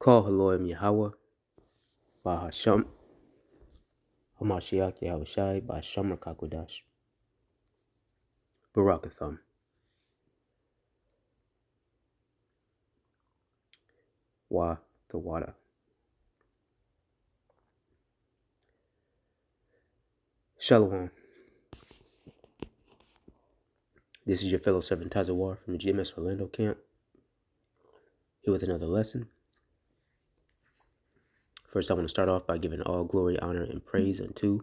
Call Haloim Yahweh, Bahasham, Hamashiach Yahushai, Bahasham Rakakwadash, Barakatham. Wa the water. Shalom. This is your fellow servant Tazawar from the GMS Orlando camp, here with another lesson. First, I want to start off by giving all glory, honor, and praise unto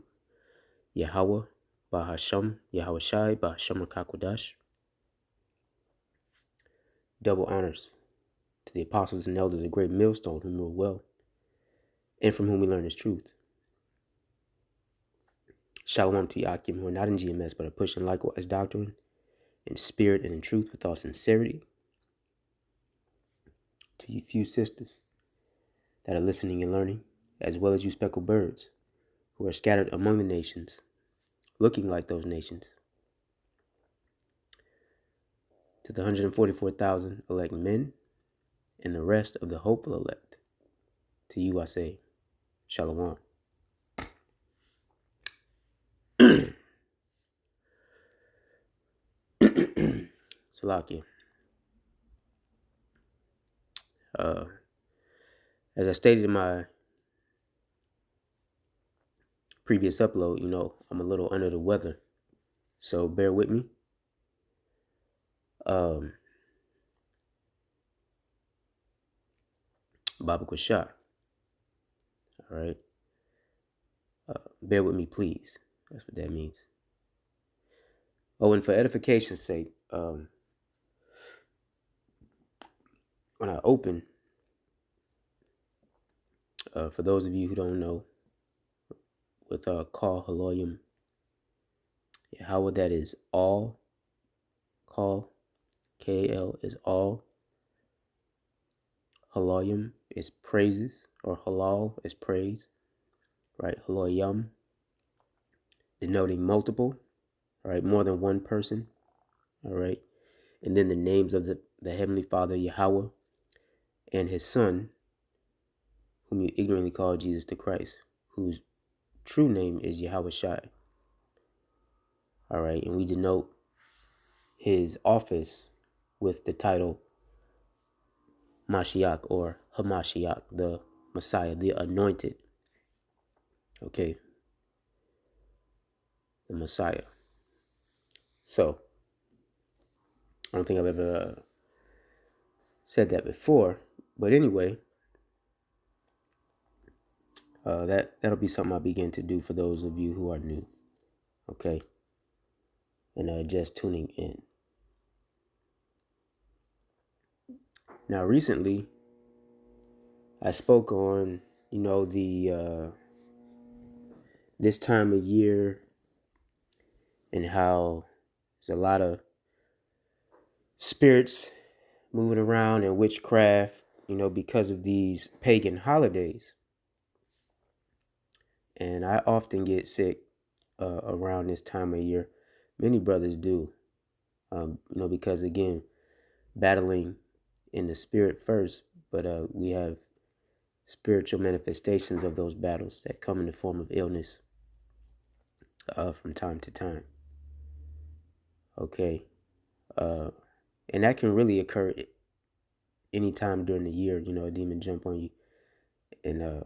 Yahweh, Bahasham, Yahushai, Bahasham Rakakwadash. Double honors to the apostles and elders of great millstone who rule well, and from whom we learn his truth. Shalom to Yakim, who are not in GMS, but are pushing likewise doctrine, in spirit and in truth with all sincerity. To you few sisters that are listening and learning, as well as you speckled birds, who are scattered among the nations, looking like those nations. To the 144,000 elect men, and the rest of the hopeful elect, to you I say, Shalom. Salakia. As I stated in my previous upload, I'm a little under the weather, so bear with me. Baba Kwashah. All right. Bear with me, please. That's what that means. Oh, and for edification's sake, when I open, for those of you who don't know, with call Haloyim Yahweh, that is all. Call K-A-L is all. Haloyim is praises, or halal is praise, right? Haloyim, denoting multiple, right? More than one person, all right? And then the names of the Heavenly Father, Yahweh, and his Son, whom you ignorantly call Jesus the Christ, whose true name is Yahweh Shai. All right, and we denote his office with the title Mashiach, or Hamashiach, the Messiah, the anointed. Okay, the Messiah. So, I don't think I've ever said that before, but anyway, that'll be something I'll begin to do for those of you who are new, okay, and just tuning in. Now, recently, I spoke on, the this time of year, and how there's a lot of spirits moving around and witchcraft, because of these pagan holidays. And I often get sick around this time of year. Many brothers do, because, again, battling in the spirit first, but we have spiritual manifestations of those battles that come in the form of illness from time to time. Okay. And that can really occur anytime during the year. A demon jump on you, and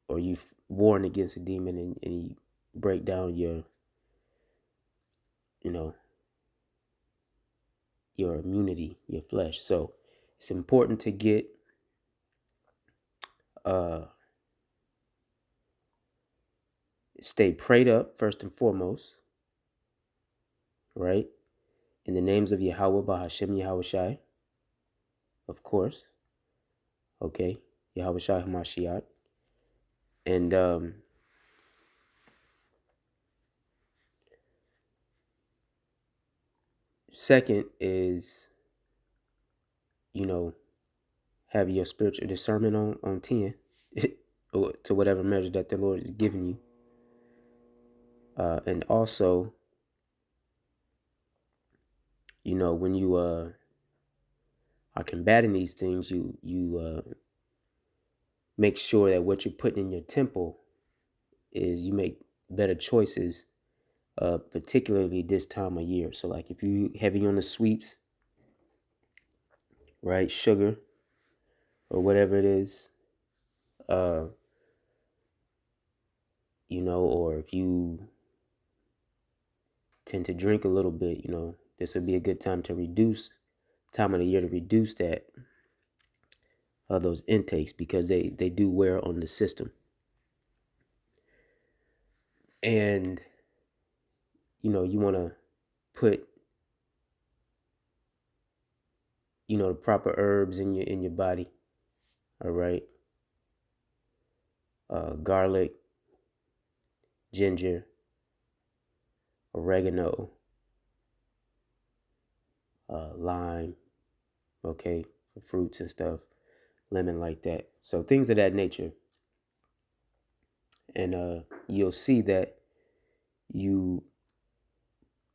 or you warn against a demon, and you break down your your immunity, your flesh. So it's important to get stay prayed up first and foremost, right? In the names of Yahweh, Bahashem, Yahushai, of course. Okay, Yahushai Hamashiach. And second is, have your spiritual discernment on 10, or to whatever measure that the Lord is giving you. And also, when you are combating these things, you make sure that what you're putting in your temple is you make better choices, particularly this time of year. So like if you heavy on the sweets, right, sugar or whatever it is, or if you tend to drink a little bit, this would be a good time time of the year to reduce those intakes, because they do wear on the system. And you want to put the proper herbs in your body. All right. Garlic, ginger, oregano, lime, okay, for fruits and stuff, lemon, like that. So things of that nature. And you'll see that you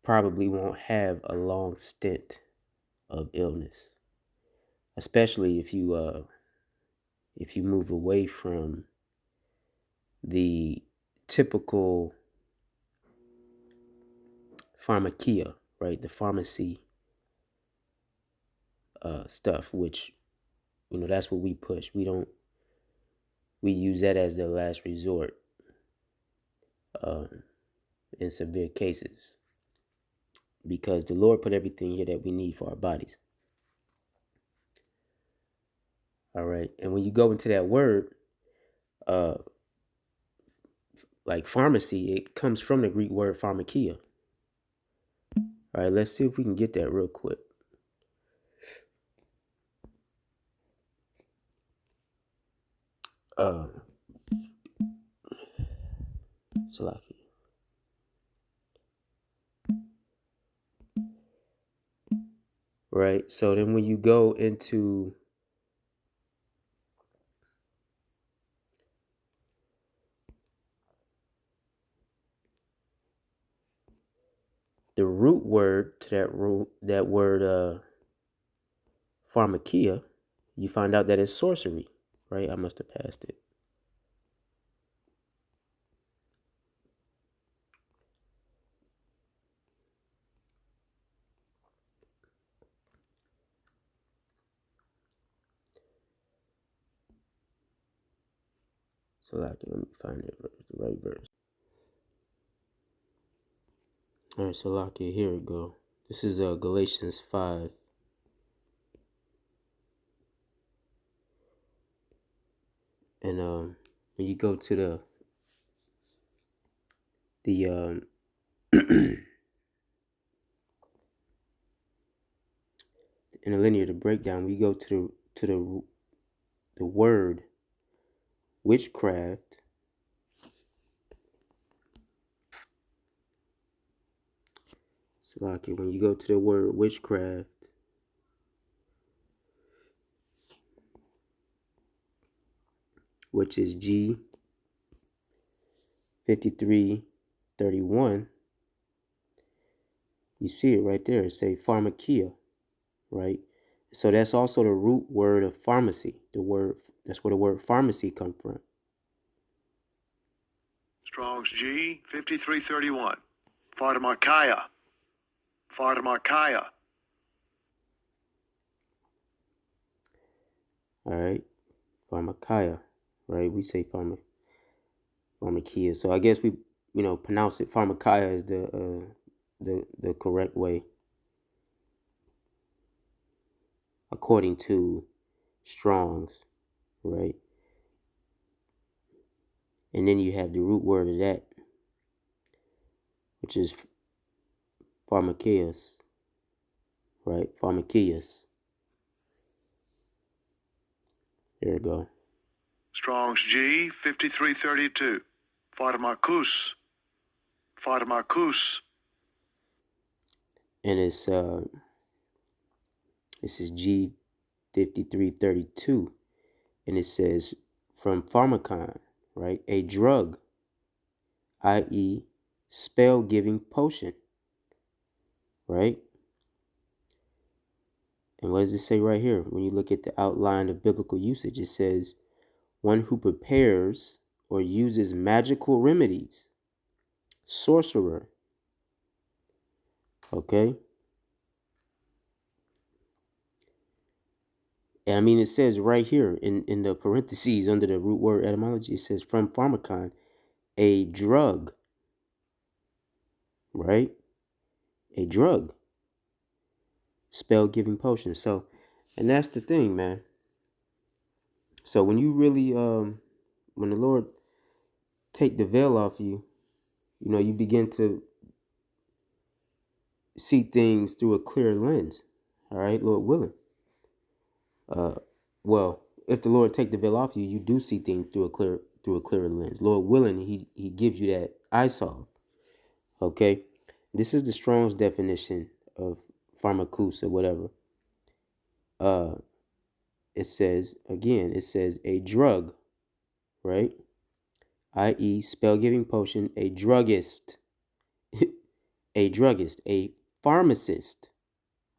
probably won't have a long stint of illness, especially if you move away from the typical pharmakia, right? The pharmacy stuff, which that's what we push. We use that as the last resort in severe cases, because the Lord put everything here that we need for our bodies. All right. And when you go into that word, like pharmacy, it comes from the Greek word pharmakia. All right, let's see if we can get that real quick. Salaki. Right. So then when you go into the root word to that word pharmakia, you find out that it's sorcery, right? I must have passed it. Salaki, let me find it, the right verse. All right, Salaki, here we go. This is Galatians 5. And when you go to the in the linear, the breakdown, we go to the word witchcraft. Salaki, when you go to the word witchcraft, which is G 5331, you see it right there. It say pharmakia, right? So that's also the root word of pharmacy. That's where the word pharmacy come from. Strong's G 5331. Pharmakia. Pharmakia. All right, pharmakia, right? We say pharmakia. So I guess we pronounce it pharmakia is the correct way, according to Strong's, right? And then you have the root word of that, which is pharmakias, right? Pharmakias. There we go. Strong's G 5332. Pharmakus. Pharmakus. And it's this is G 5332, and it says from pharmacon, right? A drug, i.e., spell giving potion, right? And what does it say right here? When you look at the outline of biblical usage, it says one who prepares or uses magical remedies, sorcerer. Okay? And I mean, it says right here in the parentheses under the root word etymology, it says from pharmacon, a drug, right? A drug, spell giving potion. So, and that's the thing, man. So when you really, when the Lord take the veil off you, you know, you begin to see things through a clear lens. All right, Lord willing. Well, if the Lord take the veil off you, you do see things through a clearer lens. Lord willing, He gives you that eyesalve. Okay, this is the Strong's definition of pharmacus or whatever. It says again, it says a drug, right? I.e., spell giving potion, a druggist, a druggist, a pharmacist,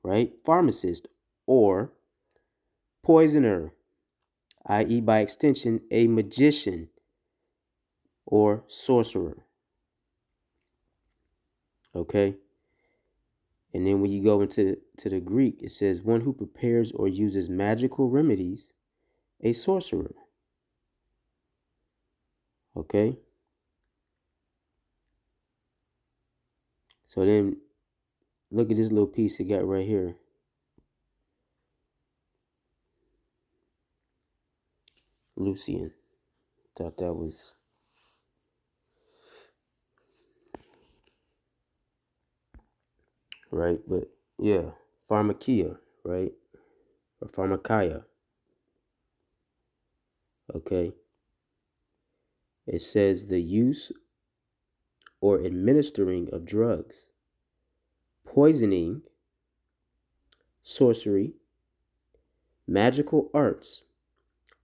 right? Pharmacist or poisoner, i.e., by extension, a magician or sorcerer. Okay. And then when you go into the Greek, it says one who prepares or uses magical remedies, a sorcerer. Okay. So then look at this little piece it got right here. Lucian. Thought that was right, but yeah, pharmakia, right? Or pharmakia. Okay. It says the use or administering of drugs, poisoning, sorcery, magical arts,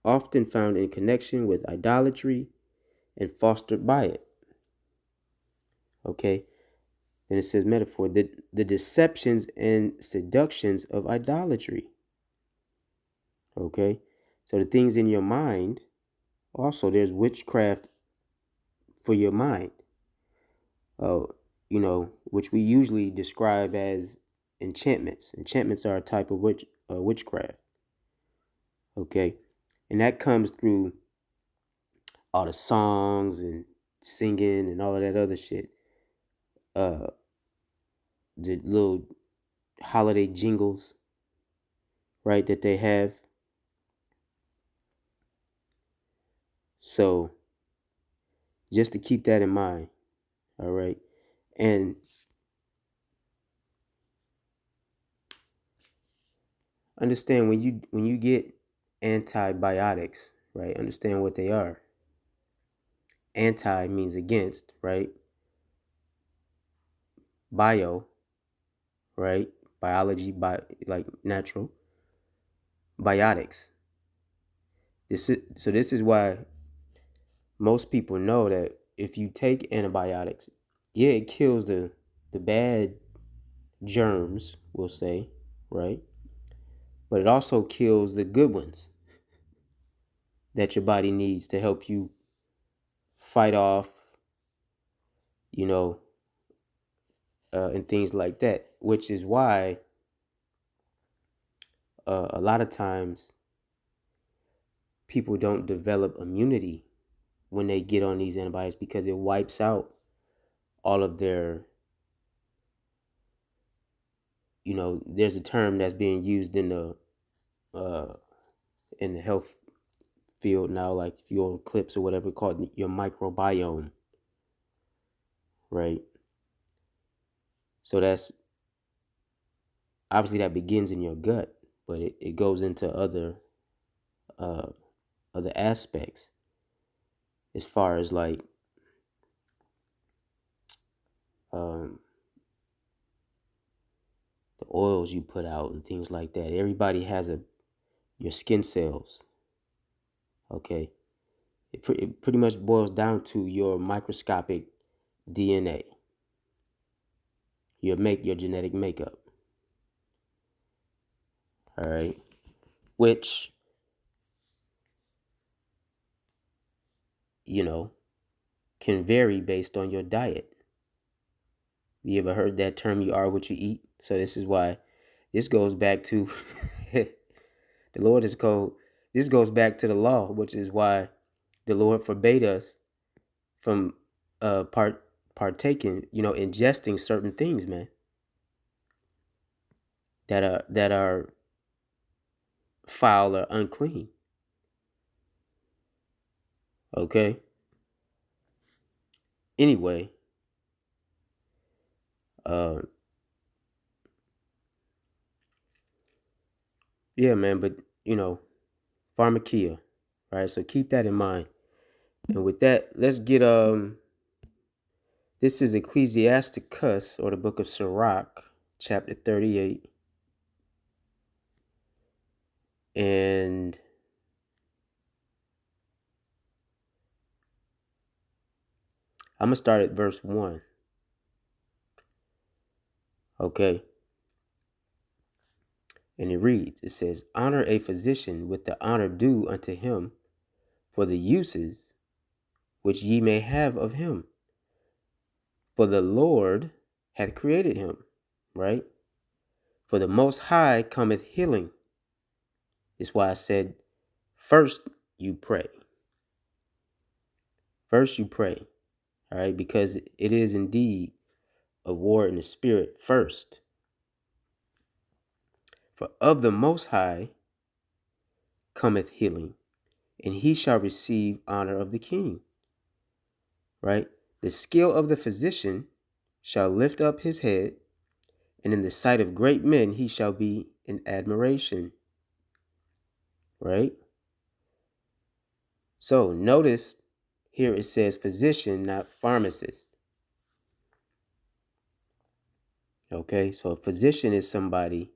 often found in connection with idolatry and fostered by it. Okay. Then it says metaphor, the deceptions and seductions of idolatry. Okay. So the things in your mind, also there's witchcraft for your mind. You know, which we usually describe as enchantments. Enchantments are a type of witchcraft. Okay. And that comes through all the songs and singing and all of that other shit. The little holiday jingles, right, that they have. So just to keep that in mind, all right. And understand when you get antibiotics, right? Understand what they are. Anti means against, right? Bio, right? Biology, like natural. Biotics. This is why most people know that if you take antibiotics, yeah, it kills the bad germs, we'll say, right? But it also kills the good ones that your body needs to help you fight off, you know, and things like that. Which is why a lot of times people don't develop immunity when they get on these antibiotics because it wipes out all of their, you know, there's a term that's being used uh, in the health field now, like if you're on clips or whatever, called your microbiome, right? So that's obviously that begins in your gut, but it goes into uh, other aspects as far as like um, the oils you put out and things like that. Everybody has your skin cells. Okay, it pretty much boils down to your microscopic DNA, your genetic makeup. All right, which can vary based on your diet. You ever heard that term, you are what you eat? So this goes back to the Lord is called, this goes back to the law, which is why the Lord forbade us from partaking, ingesting certain things, man, that are foul or unclean. Okay. Anyway, uh, yeah, man. But pharmakia, right? So keep that in mind. And with that, let's get this is Ecclesiasticus, or the book of Sirach, chapter 38. And I'm going to start at verse 1. Okay. And it says, honor a physician with the honor due unto him for the uses which ye may have of him. For the Lord hath created him, right? For the Most High cometh healing. That's why I said, first you pray. First you pray, all right? Because it is indeed a war in the spirit first. For of the Most High cometh healing, and he shall receive honor of the king, right? The skill of the physician shall lift up his head, and in the sight of great men he shall be in admiration, right? So notice here it says physician, not pharmacist. Okay, so a physician is somebody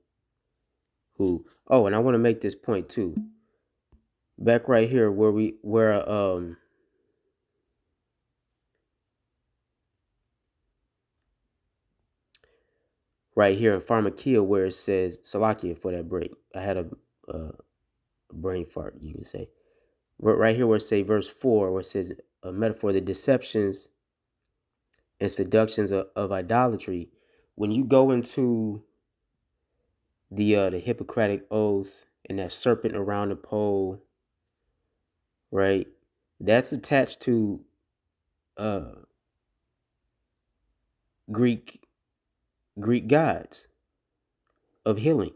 who, oh, and I want to make this point too. Back right here right here in pharmakia, where it says Salakia for that break. I had a brain fart, you can say. Right here where it say verse 4, where it says a metaphor, the deceptions and seductions of idolatry. When you go into the Hippocratic oath and that serpent around the pole, right? That's attached to uh Greek gods of healing.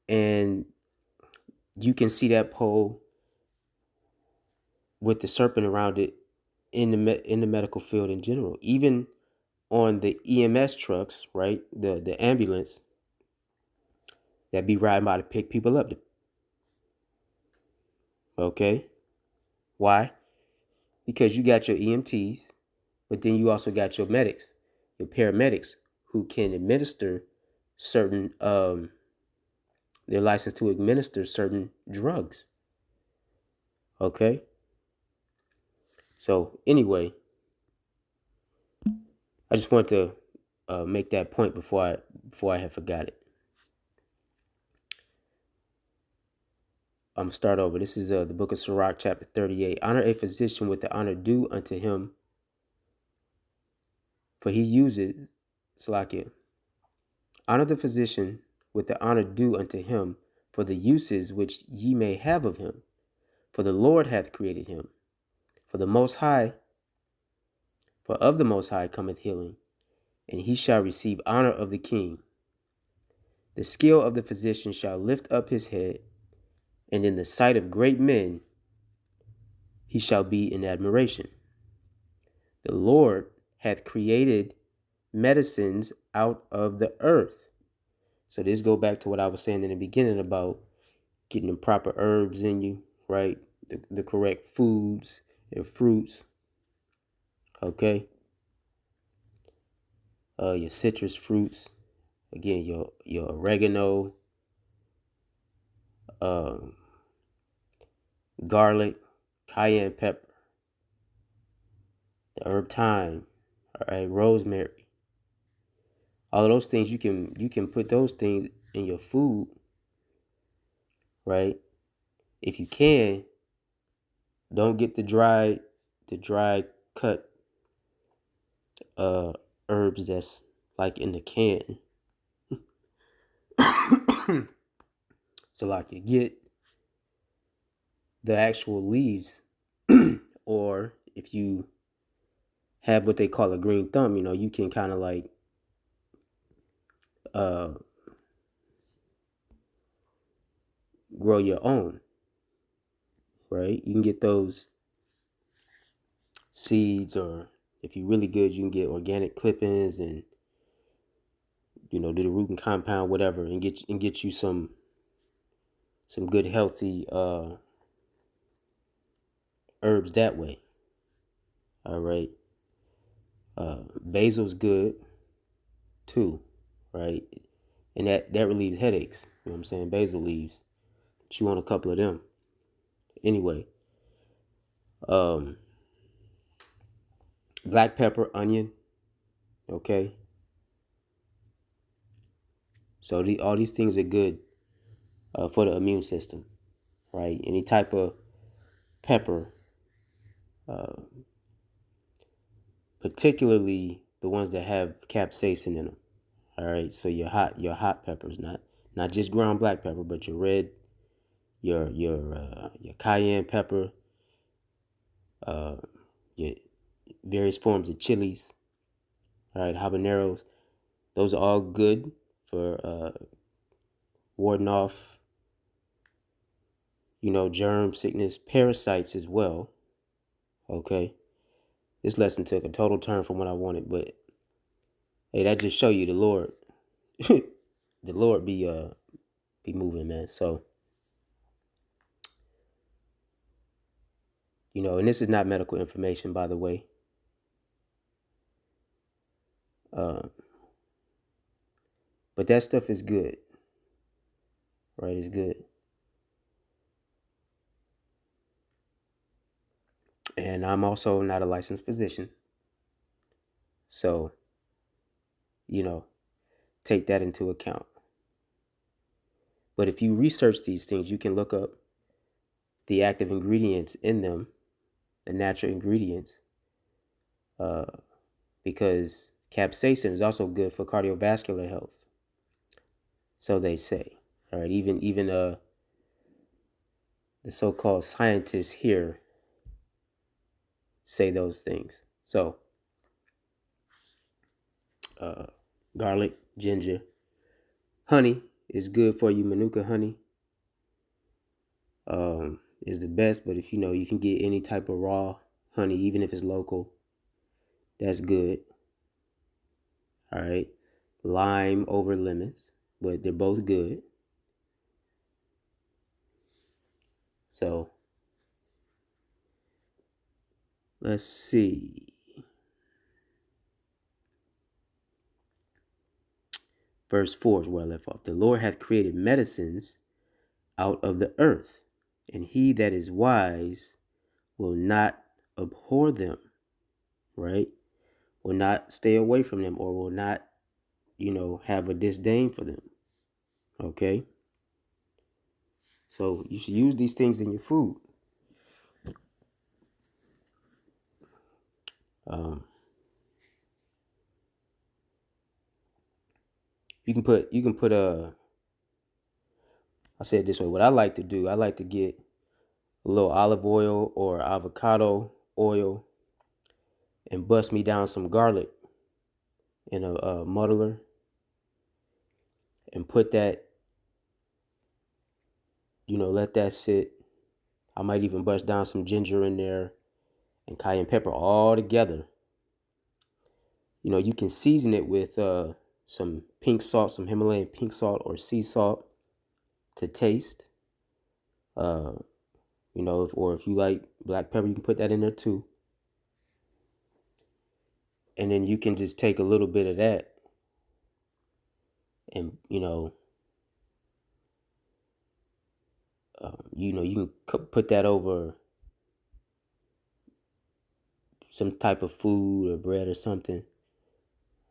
And you can see that pole with the serpent around it in the medical field in general. Even on the EMS trucks, right? The ambulance that be riding by to pick people up. Okay? Why? Because you got your EMTs, but then you also got your medics, your paramedics, who can administer certain they're licensed to administer certain drugs. Okay? So anyway, I just want to make that point before I have forgot it. I'm gonna start over. This is the book of Sirach, chapter 38. Honor a physician with the honor due unto him, for he uses Salakia. Honor the physician with the honor due unto him for the uses which ye may have of him. For the Lord hath created him. For the Most High, for of the Most High cometh healing, and he shall receive honor of the king. The skill of the physician shall lift up his head, and in the sight of great men he shall be in admiration. The Lord hath created medicines out of the earth. So this go back to what I was saying in the beginning about getting the proper herbs in you, right? The correct foods and fruits. Okay. Your citrus fruits. Again, your oregano, garlic, cayenne pepper, the herb thyme, all right, rosemary. All of those things you can put those things in your food, right? If you can, don't get the dried the dried cut uh herbs that's like in the can. So like you get the actual leaves, or if you have what they call a green thumb, you can kind of like uh grow your own, right? You can get those seeds, or if you're really good, you can get organic clippings and do the rooting compound, whatever, and get you some good healthy herbs that way. All right. Basil's good too, right? And that relieves headaches. You know what I'm saying? Basil leaves. Chew on a couple of them. Anyway, um, black pepper, onion. Okay. So all these things are good for the immune system, right? Any type of pepper, uh, particularly the ones that have capsaicin in them. All right. So your hot peppers, not just ground black pepper, but your red, your cayenne pepper, uh, your various forms of chilies. All right, habaneros. Those are all good for warding off, germ, sickness, parasites as well. Okay. This lesson took a total turn from what I wanted, but hey, that just show you the Lord, the Lord be moving, man. So and this is not medical information, by the way. Uh, but that stuff is good, right? It's good, and I'm also not a licensed physician, so you know take that into account. But if you research these things, you can look up the active ingredients in them, the natural ingredients, uh, because capsaicin is also good for cardiovascular health. So they say. All right, even the so-called scientists here say those things. So uh, garlic, ginger, honey is good for you. Manuka honey is the best, but if you can get any type of raw honey, even if it's local, that's good. All right, lime over lemons, but they're both good. So let's see. Verse 4 is where I left off. The Lord hath created medicines out of the earth, and he that is wise will not abhor them, right? Will not stay away from them, or will not, have a disdain for them. Okay? So you should use these things in your food. Um, you can put I say it this way. What I like to do, I like to get a little olive oil or avocado oil and bust me down some garlic in a muddler and put that, let that sit. I might even bust down some ginger in there and cayenne pepper all together. You can season it with some pink salt, some Himalayan pink salt or sea salt to taste. Or if you like black pepper, you can put that in there too. And then you can just take a little bit of that and, you can put that over some type of food or bread or something.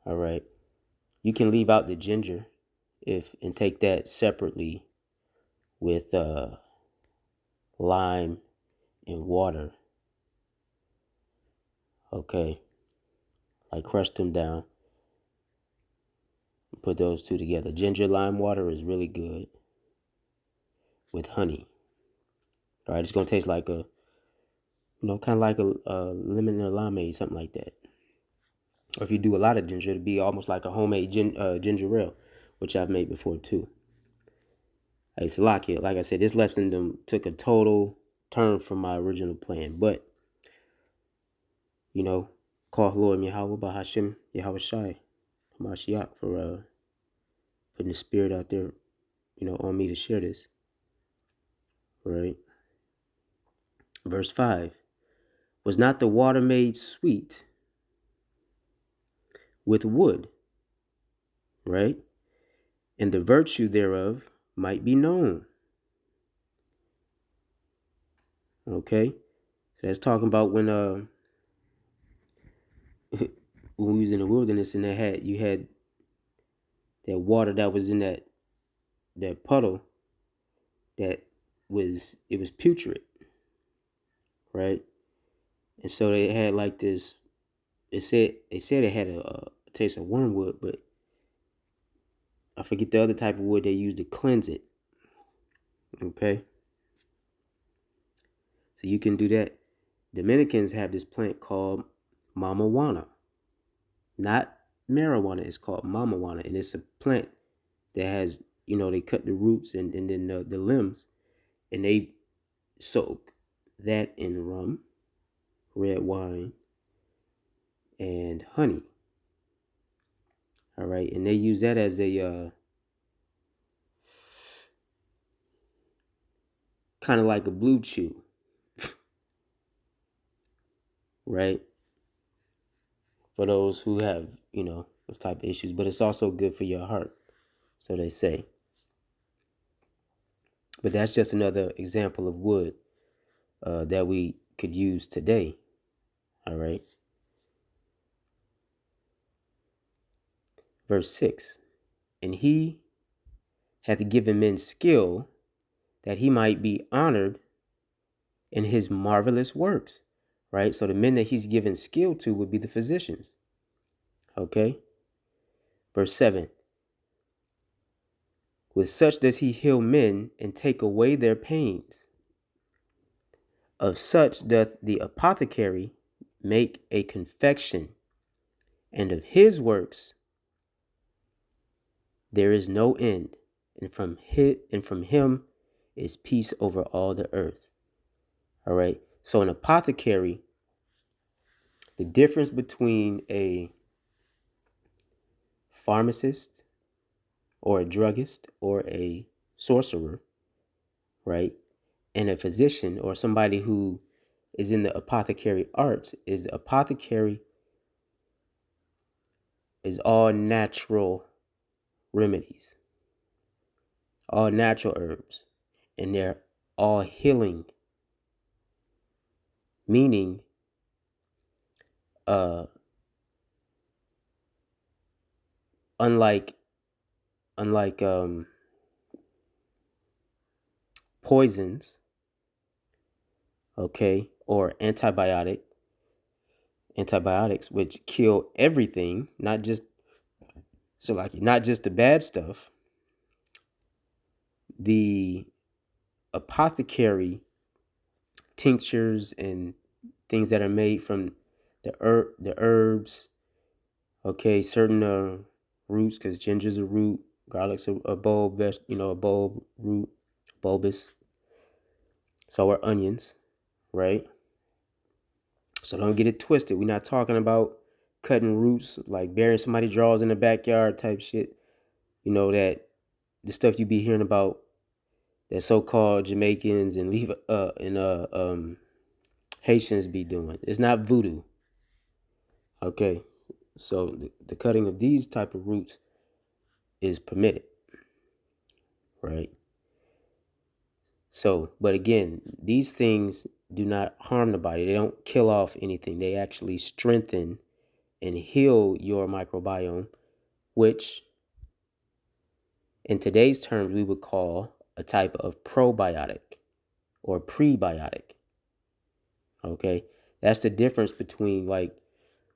All right. You can leave out the ginger and take that separately with lime and water. Okay, like crush them down. Put those two together. Ginger lime water is really good with honey. All right, it's gonna taste like a, kind of like a lemon or limeade, something like that. Or if you do a lot of ginger, it'd be almost like a homemade ginger ale, which I've made before too. Hey, Salakia, like I said, this lesson took a total turn from my original plan, but you know, call Lord Yahweh Bahashim Yahweh Shai Hamashiach for putting the spirit out there, on me to share this. Right. Verse 5. Was not the water made sweet with wood, right? And the virtue thereof might be known. Okay? So that's talking about when when we was in the wilderness and you had that water that was in that puddle that was putrid, right? And so they had like this. They said it had a taste of wormwood, but I forget the other type of wood they used to cleanse it. Okay, so you can do that. Dominicans have this plant called mamajuana, not marijuana. It's called mamajuana, and it's a plant that has, they cut the roots and then the limbs, and they soak that in rum, red wine, and honey. All right, and they use that as a kind of like a blue chew, right? For those who have, those type of issues, but it's also good for your heart, so they say. But that's just another example of wood that we could use today. All right. Verse 6. And he hath given men skill that he might be honored in his marvelous works. Right. So the men that he's given skill to would be the physicians. Okay. Verse 7. With such does he heal men and take away their pains. Of such doth the apothecary make a confection, and of his works there is no end, and from him is peace over all the earth. All right. So an apothecary, the difference between a pharmacist or a druggist or a sorcerer, right, and a physician or somebody who is in the apothecary arts is the apothecary is all natural remedies, all natural herbs, and they're all healing, meaning uh unlike unlike poisons, okay, or antibiotics which kill everything, not just the bad stuff. The apothecary tinctures and things that are made from the herbs, okay, certain roots, because ginger's a root, garlic's a bulb, a bulb root, bulbous. So are onions, right? So don't get it twisted. We're not talking about cutting roots, like burying somebody's drawers in the backyard type shit. That the stuff you be hearing about that so-called Jamaicans and Haitians be doing. It's not voodoo. Okay. So the cutting of these type of roots is permitted, right? So, but again, these things do not harm the body. They don't kill off anything. They actually strengthen and heal your microbiome, which in today's terms we would call a type of probiotic or prebiotic. Okay, that's the difference between like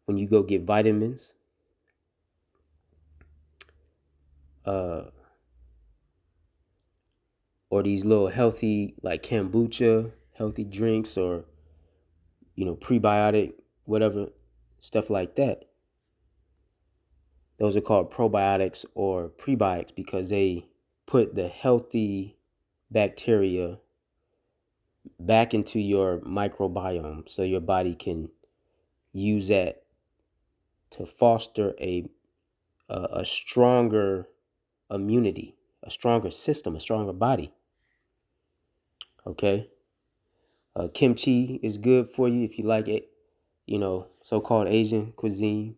when you go get vitamins, or these little healthy like kombucha, healthy drinks, or prebiotic, whatever, stuff like that. Those are called probiotics or prebiotics because they put the healthy bacteria back into your microbiome so your body can use that to foster a stronger immunity, a stronger system, a stronger body. Okay. Kimchi is good for you if you like it, so-called Asian cuisine.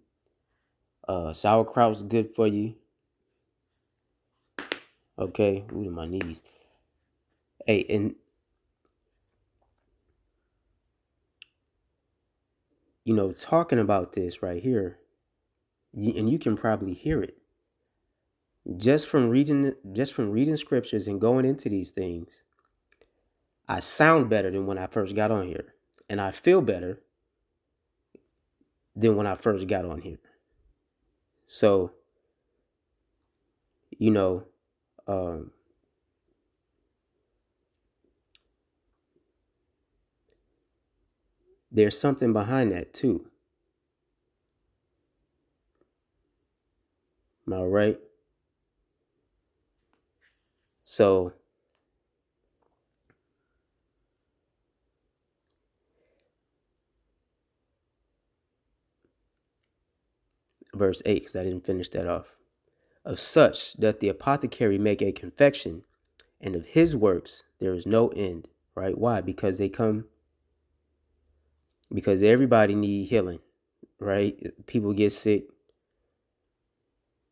Sauerkraut's good for you. Okay. Ooh, my knees. Hey, and talking about this right here, and you can probably hear it just from reading scriptures and going into these things. I sound better than when I first got on here, and I feel better than when I first got on here. So, there's something behind that too. Am I right? So, verse 8, because I didn't finish that off. Of such doth the apothecary make a confection, and of his works there is no end. Right? Why? Because everybody need healing. Right? People get sick.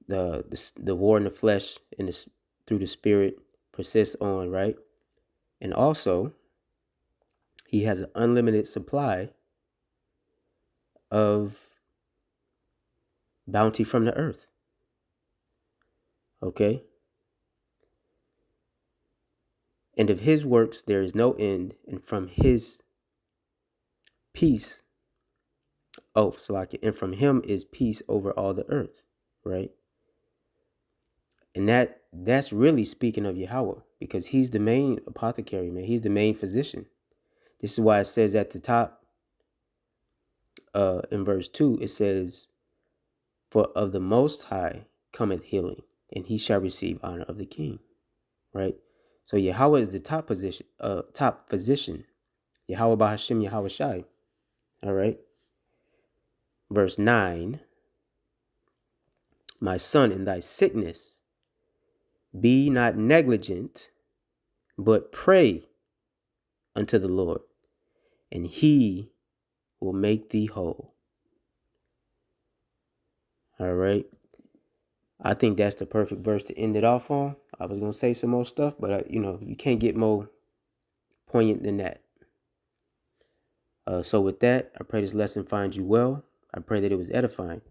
The war in the flesh and through the spirit persists on. Right? And also, he has an unlimited supply of bounty from the earth. Okay? And of his works there is no end, and from his peace, and from him is peace over all the earth, right? And that's really speaking of Yahweh, because he's the main apothecary, man. He's the main physician. This is why it says at the top, in verse 2, it says, "For of the Most High cometh healing, and he shall receive honor of the King," right? So Yahweh is the top physician. Yahweh Bahashim Yahweh Shai. All right. Verse 9, "My son, in thy sickness, be not negligent, but pray unto the Lord, and he will make thee whole." All right. I think that's the perfect verse to end it off on. I was going to say some more stuff, but you can't get more poignant than that. So with that, I pray this lesson finds you well. I pray that it was edifying.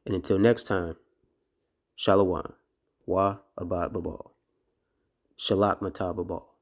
And until next time, Shalom. Wa abad babal. Shalak matah babal.